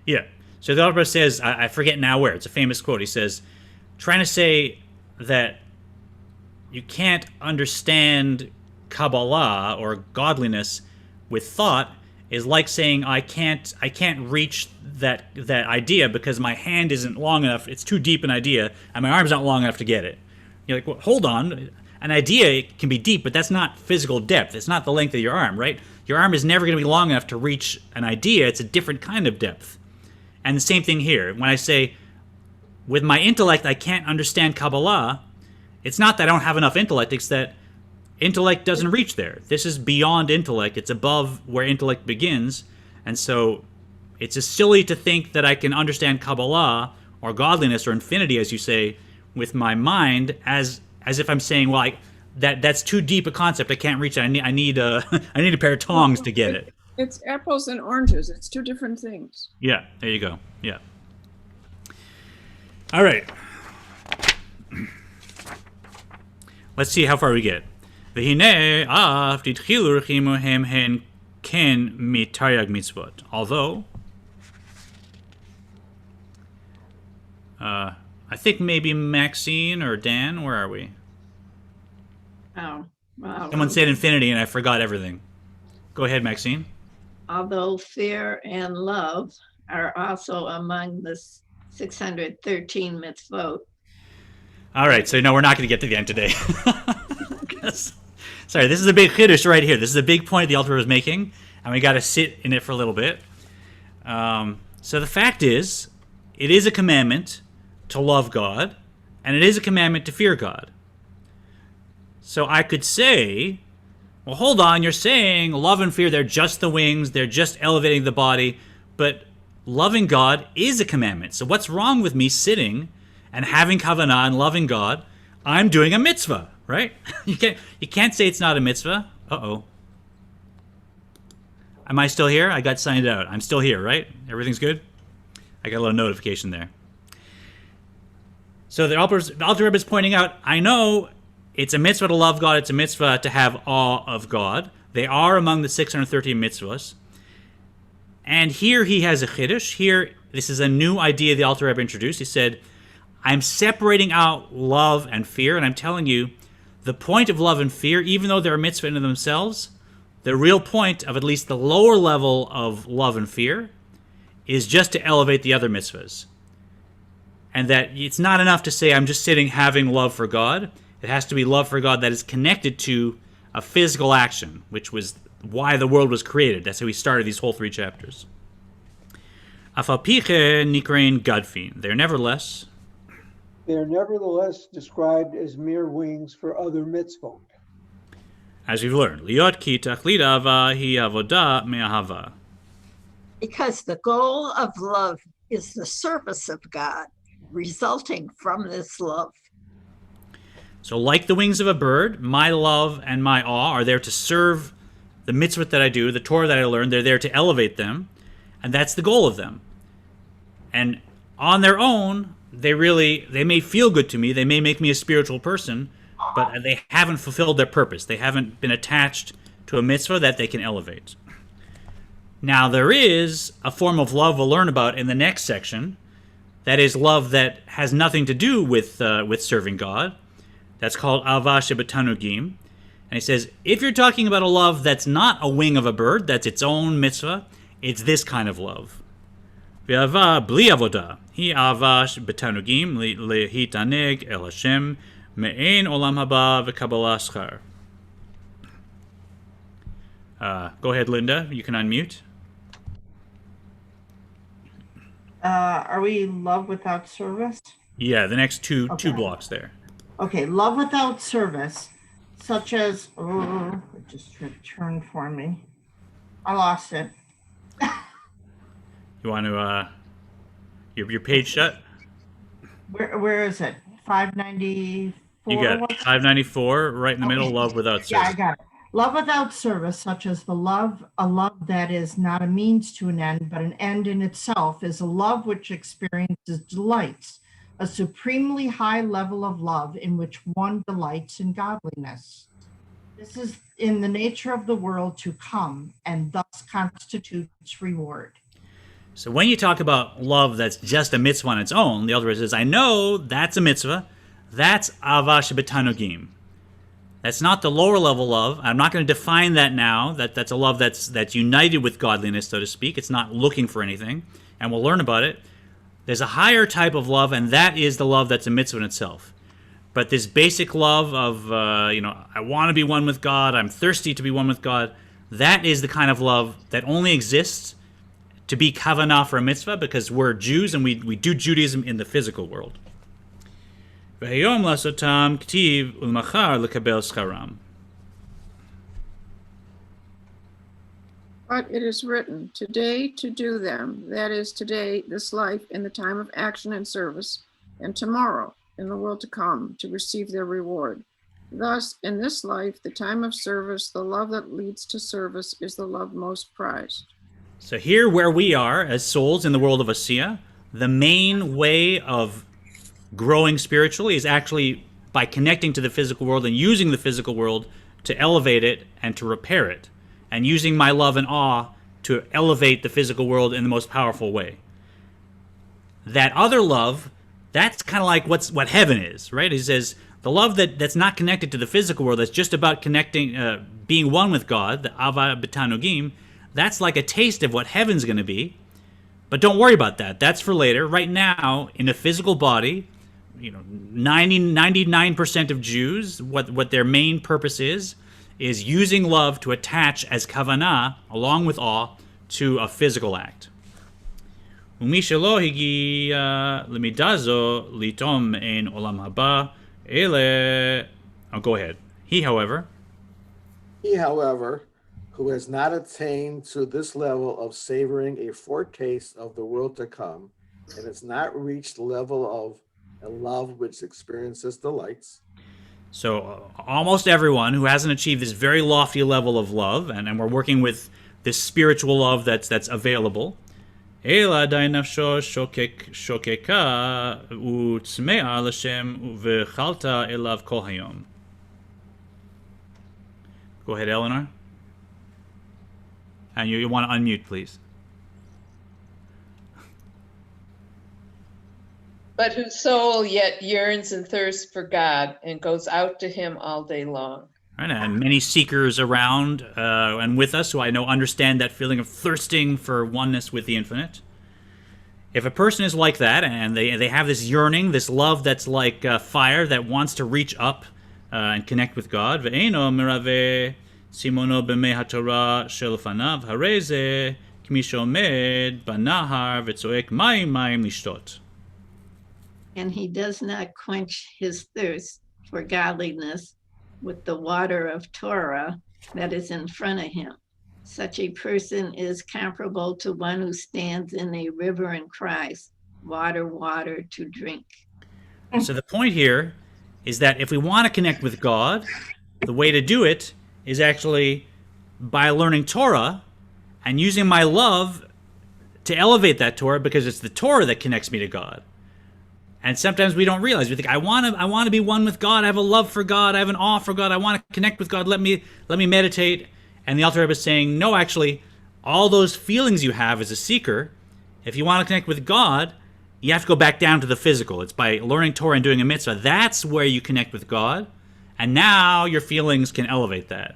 yeah. So the Alter Rebbe says, I forget now where, it's a famous quote. He says, trying to say that you can't understand Kabbalah or godliness with thought is like saying I can't reach that idea because my hand isn't long enough. It's too deep an idea, and my arm's not long enough to get it. You're like, well, hold on. An idea can be deep, but that's not physical depth. It's not the length of your arm, right? Your arm is never going to be long enough to reach an idea. It's a different kind of depth. And the same thing here. When I say, with my intellect, I can't understand Kabbalah, it's not that I don't have enough intellect. It's that intellect doesn't reach there. This is beyond intellect. It's above where intellect begins. And so it's just silly to think that I can understand Kabbalah or godliness or infinity, as you say, with my mind, as if I'm saying, well, that's too deep a concept. I can't reach it. I need a pair of tongs to get it. It's apples and oranges. It's two different things. Yeah, there you go. Yeah. All right. Let's see how far we get. V'hinei af titchilu rechimuhem hen ken mitayag mitzvot. Although, I think maybe Maxine or Dan, where are we? Oh, wow. Someone said infinity and I forgot everything. Go ahead, Maxine. Although fear and love are also among the 613 mitzvot. All right, so no, we're not going to get to the end today. Sorry, this is a big chiddush right here. This is a big point the Alter Rebbe is making, and we got to sit in it for a little bit. So the fact is, it is a commandment to love God, and it is a commandment to fear God. So I could say, well, hold on, you're saying love and fear, they're just the wings, they're just elevating the body, but loving God is a commandment. So what's wrong with me sitting and having Kavanah and loving God? I'm doing a mitzvah, right? You can't say it's not a mitzvah. Uh-oh. Am I still here? I got signed out. I'm still here, right? Everything's good? I got a little notification there. So the Alter Rebbe is pointing out, I know it's a mitzvah to love God. It's a mitzvah to have awe of God. They are among the 613 mitzvahs. And here he has a chiddush. Here, this is a new idea the Alter Rebbe introduced. He said, I'm separating out love and fear, and I'm telling you, the point of love and fear, even though they're a mitzvah in themselves, the real point of at least the lower level of love and fear is just to elevate the other mitzvahs. And that it's not enough to say I'm just sitting having love for God. It has to be love for God that is connected to a physical action, which was why the world was created. That's how we started these whole 3 chapters. Afalpiche nikrein gadfin. They're nevertheless described as mere wings for other mitzvot. As we've learned, liot ki tachlit ahava hi avodah me'ahava. Because the goal of love is the service of God, resulting from this love. So like the wings of a bird, my love and my awe are there to serve the mitzvah that I do, the Torah that I learn. They're there to elevate them, and that's the goal of them. And on their own, they may feel good to me, they may make me a spiritual person, but they haven't fulfilled their purpose. They haven't been attached to a mitzvah that they can elevate. Now, there is a form of love we'll learn about in the next section. That is love that has nothing to do with serving God. That's called Avashibatanu. And he says, if you're talking about a love that's not a wing of a bird, that's its own mitzvah, it's this kind of love. V'ava bli avodah, hi avashibatanu lehitaneg el Hashem me'ein olam haba v'kabbalah schar. Go ahead, Linda. You can unmute. Are we love without service? Yeah, the next two blocks there. Okay, love without service, such as, it just turned for me. I lost it. You want to, your page shut? Where is it? 594? You got it. 594, right in the middle, love without service. Yeah, I got it. Love without service, such as a love that is not a means to an end, but an end in itself, is a love which experiences delights, a supremely high level of love in which one delights in godliness. This is in the nature of the world to come, and thus constitutes reward. So when you talk about love that's just a mitzvah on its own, the Alter Rebbe says, I know that's a mitzvah. That's Avashibatanu. That's not the lower level love. I'm not going to define that now. That's a love that's united with godliness, so to speak. It's not looking for anything, and we'll learn about it. There's a higher type of love, and that is the love that's a mitzvah in itself. But this basic love of, I want to be one with God, I'm thirsty to be one with God, that is the kind of love that only exists to be Kavanah for a mitzvah, because we're Jews and we do Judaism in the physical world. But it is written, today to do them, that is today, this life, in the time of action and service, and tomorrow, in the world to come, to receive their reward. Thus, in this life, the time of service, the love that leads to service, is the love most prized. So here where we are as souls in the world of Asiya, the main way of growing spiritually is actually by connecting to the physical world and using the physical world to elevate it and to repair it, and using my love and awe to elevate the physical world in the most powerful way. That other love, that's kind of like what heaven is, right? He says the love that's not connected to the physical world, that's just about connecting, being one with God, the Avashibatanu, that's like a taste of what heaven's going to be. But don't worry about that. That's for later. Right now, in a physical body, 99% of Jews, what their main purpose is using love to attach as kavanah, along with awe, to a physical act. Go ahead. He, however, who has not attained to this level of savoring a foretaste of the world to come, and has not reached the level of a love which experiences delights. So almost everyone who hasn't achieved this very lofty level of love, and we're working with this spiritual love that's available. Go ahead, Eleanor. And you want to unmute, please. But whose soul yet yearns and thirsts for God and goes out to him all day long. Right, and many seekers around and with us who I know understand that feeling of thirsting for oneness with the infinite. If a person is like that and they have this yearning, this love that's like fire that wants to reach up and connect with God, ve'eno mirave simono b'mei haTorah shelfanav hareze k'mi she'omed banahar v'tzoek mayim mayim lishtot. And he does not quench his thirst for godliness with the water of Torah that is in front of him. Such a person is comparable to one who stands in a river and cries, water, water to drink. So the point here is that if we want to connect with God, the way to do it is actually by learning Torah and using my love to elevate that Torah, because it's the Torah that connects me to God. And sometimes we don't realize. We think, I want to be one with God. I have a love for God. I have an awe for God. I want to connect with God. Let me meditate. And the Alter Rebbe is saying, no, actually, all those feelings you have as a seeker, if you want to connect with God, you have to go back down to the physical. It's by learning Torah and doing a mitzvah. That's where you connect with God. And now your feelings can elevate that.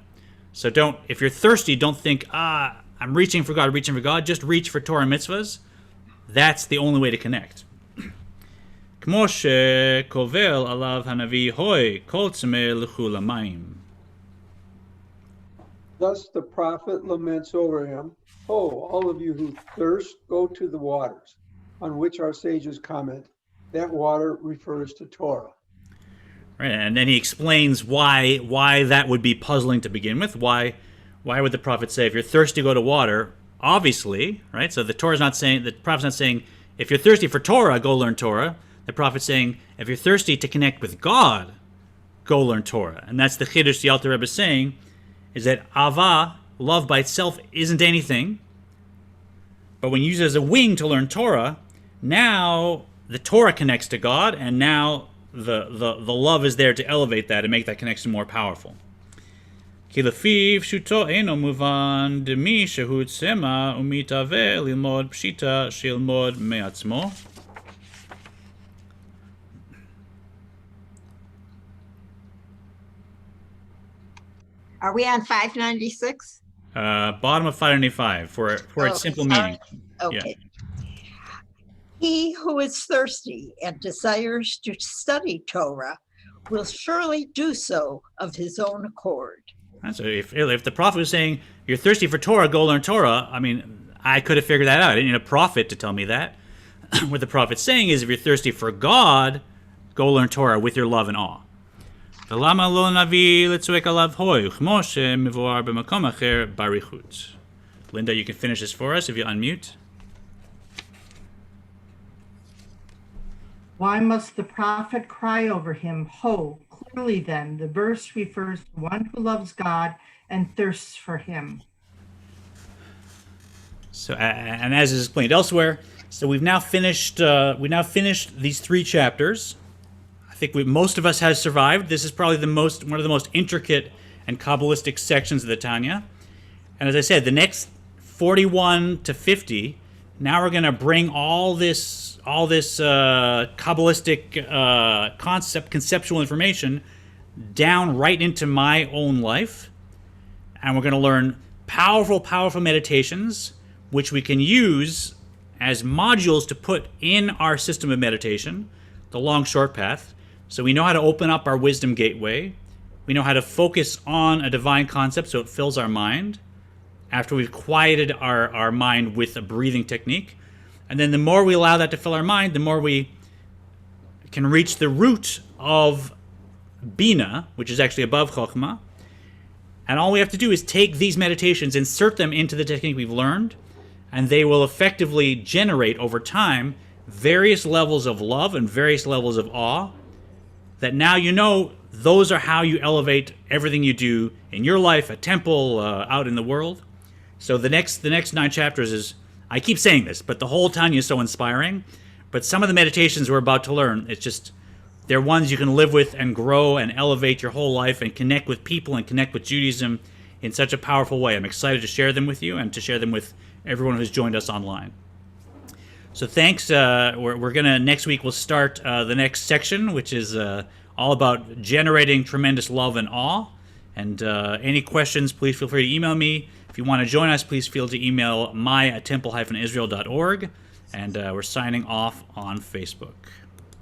So if you're thirsty, don't think, I'm reaching for God. Just reach for Torah and mitzvahs. That's the only way to connect. Thus the prophet laments over him, all of you who thirst, go to the waters, on which our sages comment, that water refers to Torah. Right, and then he explains why that would be puzzling to begin with. Why would the prophet say, if you're thirsty, go to water? Obviously, right? So the prophet's not saying, if you're thirsty for Torah, go learn Torah. The prophet's saying, if you're thirsty to connect with God, go learn Torah. And that's the chiddush the Alter Rebbe is saying. is that Ava, love by itself, isn't anything. But when you use it as a wing to learn Torah, now the Torah connects to God, and now the love is there to elevate that and make that connection more powerful. כי לפיו פשוטו אינו מובן דמי שהוא צמא ומתהווה ללמוד פשיטה שילמוד מעצמו. Are we on 596? Bottom of 595 for its simple meaning. Okay. He who is thirsty and desires to study Torah will surely do so of his own accord. So if the prophet was saying, you're thirsty for Torah, go learn Torah, I mean, I could have figured that out. I didn't need a prophet to tell me that. What the prophet's saying is, if you're thirsty for God, go learn Torah with your love and awe. Linda, you can finish this for us if you unmute. Why must the prophet cry over him? Ho, clearly then, the verse refers to one who loves God and thirsts for him. So, and as is explained elsewhere, so we've now finished these 3 chapters. I think most of us has survived. This is probably one of the most intricate and kabbalistic sections of the Tanya. And as I said, the next 41 to 50, now we're going to bring all this kabbalistic conceptual information down right into my own life, and we're going to learn powerful meditations which we can use as modules to put in our system of meditation, the long short path. So we know how to open up our wisdom gateway, we know how to focus on a divine concept so it fills our mind after we've quieted our mind with a breathing technique. And then the more we allow that to fill our mind, the more we can reach the root of Bina, which is actually above Chokhmah. And all we have to do is take these meditations, insert them into the technique we've learned, and they will effectively generate over time various levels of love and various levels of awe that now you know those are how you elevate everything you do in your life, at temple, out in the world. So the next 9 chapters is, I keep saying this, but the whole Tanya is so inspiring. But some of the meditations we're about to learn, it's just, they're ones you can live with and grow and elevate your whole life and connect with people and connect with Judaism in such a powerful way. I'm excited to share them with you and to share them with everyone who's joined us online. So thanks. We're going to, next week, we'll start the next section, which is all about generating tremendous love and awe. And any questions, please feel free to email me. If you want to join us, please feel to email my@temple-israel.org. And we're signing off on Facebook.